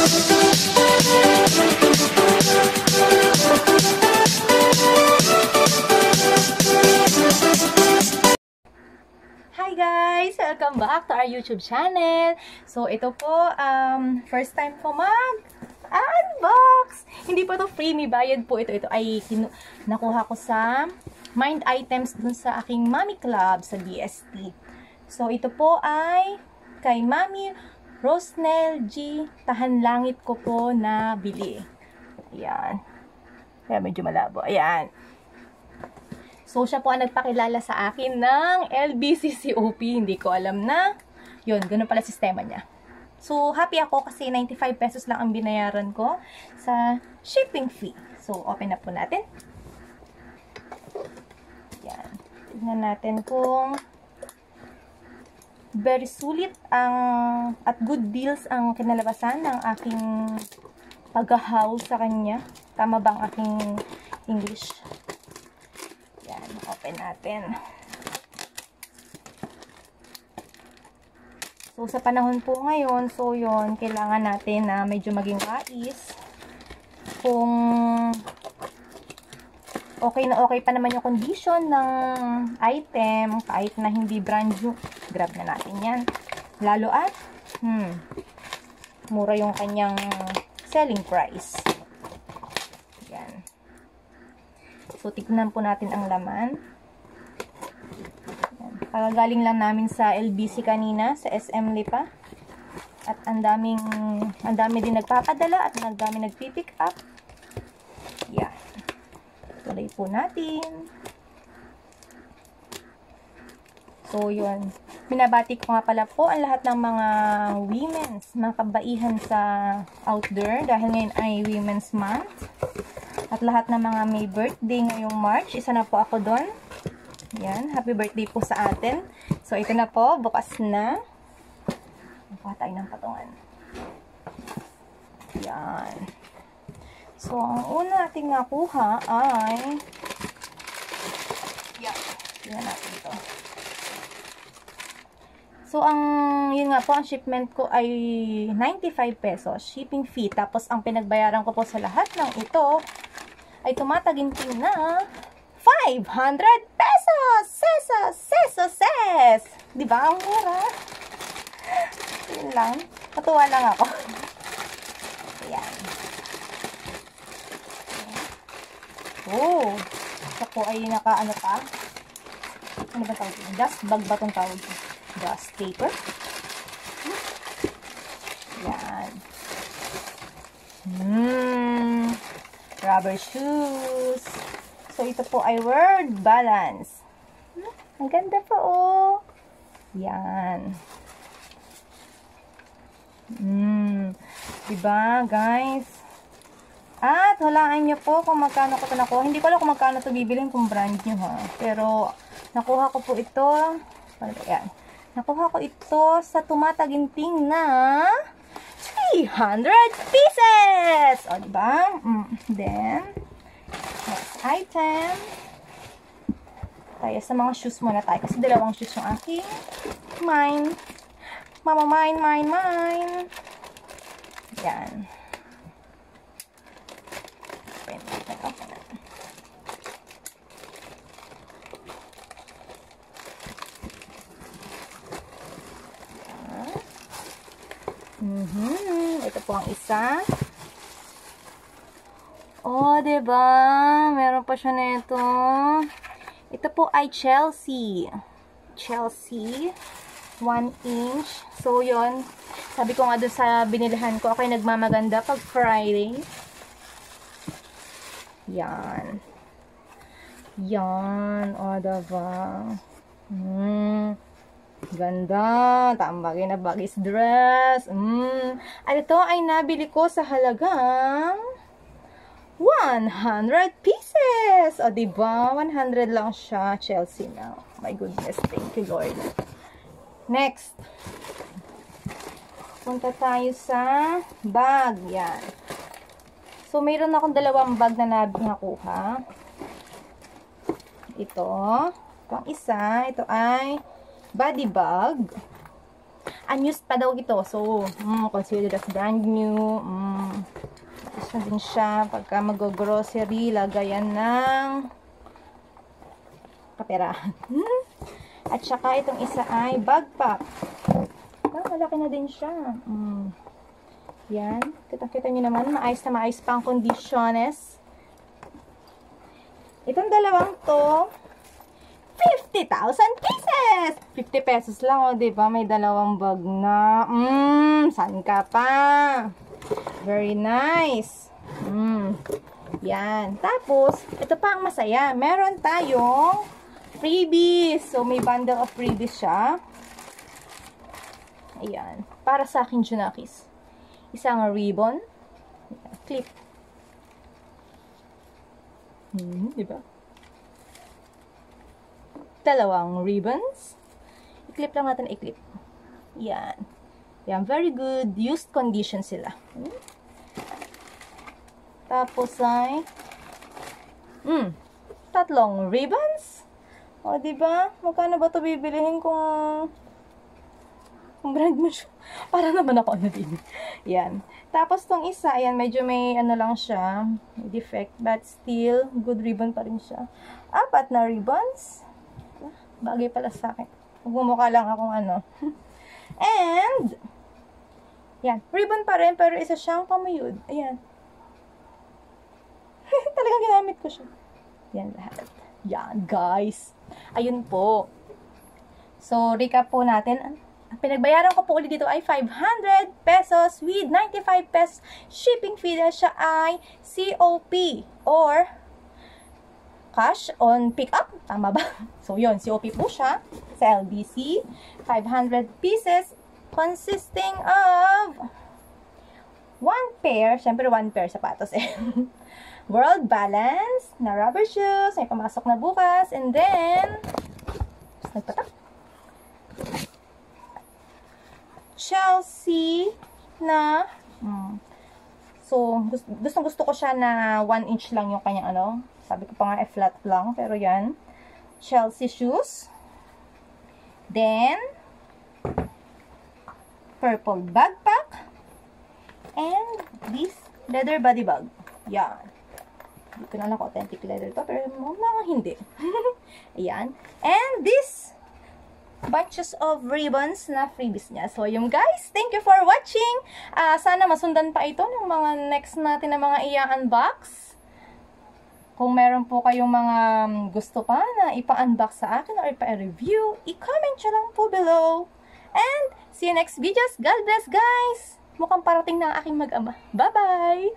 Hi guys! Welcome back to our YouTube channel. So, ito po, first time ko mag-unbox. Hindi po ito free, may bayad po ito. Ito ay nakuha ko sa Mind Items dun sa aking Mommy Club sa DST. So, ito po ay kay Mami Rosnel G. Tahanlangit ko po na bili. Ayan. Kaya medyo malabo. Ayan. So, siya po ang nagpakilala sa akin ng LBCCOP. Hindi ko alam na, yun, ganun pala sistema niya. So, happy ako kasi 95 pesos lang ang binayaran ko sa shipping fee. So, open na po natin. Yan. Tignan natin kung very sulit at good deals ang kinalabasan ng aking paghahaw sa kanya. Tama ba ang aking English? Yan, open natin. So, sa panahon po ngayon, so yun, kailangan natin na medyo maging wais. Kung okay na okay pa naman yung condition ng item, kahit na hindi brand new, grab na natin yan. Lalo at, mura yung kanyang selling price. So, tignan po natin ang laman. Kagagaling lang namin sa LBC kanina, sa SM Lipa. At ang dami din nagpapadala at ang dami nagpipick up. Yan. Tuloy po natin. So, yun. Binabati ko nga pala po ang lahat ng mga mga kabaihan sa outdoor dahil ngayon ay Women's Month. At lahat ng mga may birthday ngayong March, isa na po ako doon. Yan, happy birthday po sa atin. So, ito na po, bukas na. Buka tayo ng patungan. Yan. So, ang una nating nakuha ay yan. Tingnan natin ito. So, yun nga po, ang shipment ko ay 95 pesos, shipping fee. Tapos, ang pinagbayaran ko po sa lahat ng ito ay tumataginting na 500 pesos! Ses! Diba? Ang mura. Yun lang. Natuwa lang ako. Ayan. Oh! Ito po ay naka-ano pa. Ano ba tawag? Dust bag ba itong tawag? Dust paper. Yan. Rubber shoes. So, ito po ay Word Balance. Ang ganda po, oh. Yan. Diba, guys? At, hulaan nyo po kung magkano ko ito nakuha. Hindi ko alam kung magkano ito bibilin kung brand nyo, ha. Pero, nakuha ko po ito. Yan. Nakuha ko ito sa tumataginting na 300 pieces! O, diba? Then, next item. Tayo sa mga shoes muna tayo. Kasi dalawang shoes yung aking. Mine. Mama, mine. Yan. Open natin. Ito po ang isa. Oh, diba? Meron pa siya nito. Ito po ay Chelsea. 1 inch. So, yun. Sabi ko nga doon sa binilihan ko, ako ay nagmamaganda pag Friday. Yan. O, diba? Ganda. Tambagay na bagis dress. At ito ay nabili ko sa halagang 100 pieces. O, diba? 100 lang siya. Chelsea na. My goodness. Thank you, Lord. Next. Punta tayo sa bag. Yan. So, mayroon akong dalawang bag na nakuha. Ito. Itong isa. Ito ay body bag. unused pa daw ito. So, considered as brand new. Isa din siya. Pagka mag-grocery, lagayan ng kaperahan. At saka itong isa ay backpack. Malaki na din siya. Yan. Kita-kita nyo naman. Maayos na maayos pa ang kondisyones. Itong dalawang to, 50,000 pieces! 50 pesos lang, o, diba? May dalawang bag na. Saan ka pa? Very nice. Yan. Tapos, ito pa ang masaya. Meron tayong freebies. So, may bundle of freebies siya. Ayan. Para sa akin, Junakis. Isang ribbon. Clip. Diba? Dalawang ribbons. I-clip lang natin, i-clip. Yan. Yan. Very good. Used condition sila. Tapos ay tatlong ribbons. O, diba? Magkano ba ito bibilihin kung brand mo siya? Para naman ako ano din. Yan. Tapos tong isa, ayan, medyo may ano lang siya, may defect, but still, good ribbon pa rin siya. 4 na ribbons. Bagay pala sa akin. Magmumukha lang akong ano. And, yan, ribbon pa rin, pero isa siyang pamuyod. Ayan. Talagang ginamit ko siya. Yan lahat. Yan, guys. Ayun po. So, recap po natin. Pinagbayaran ko po ulit dito ay 500 pesos with 95 pesos shipping fee. Dahil siya ay COP or cash on pick-up. Tama ba? So, yun. COP po siya sa LBC. 500 pieces consisting of 1 pair. Siyempre, 1 pair sapatos eh. World Balance na rubber shoes. May pamasok na bukas. And then, nagpatak. Chelsea na so gusto ko siya na 1 inch lang yung kanyang ano, sabi ko pa nga flat lang, pero yan, Chelsea shoes. Then purple backpack and this leather body bag. Yan, hindi ko na lang authentic leather to, pero mga hindi. Ayan, and this bunches of ribbons na freebies niya. So, yung guys, thank you for watching. Sana masundan pa ito ng mga next natin na mga i-unbox. Kung meron po kayong mga gusto pa na ipa-unbox sa akin or ipa-review, i-comment nyo lang po below. And, see you next videos. God bless, guys! Mukhang parating na ang aking mag-ama. Bye-bye!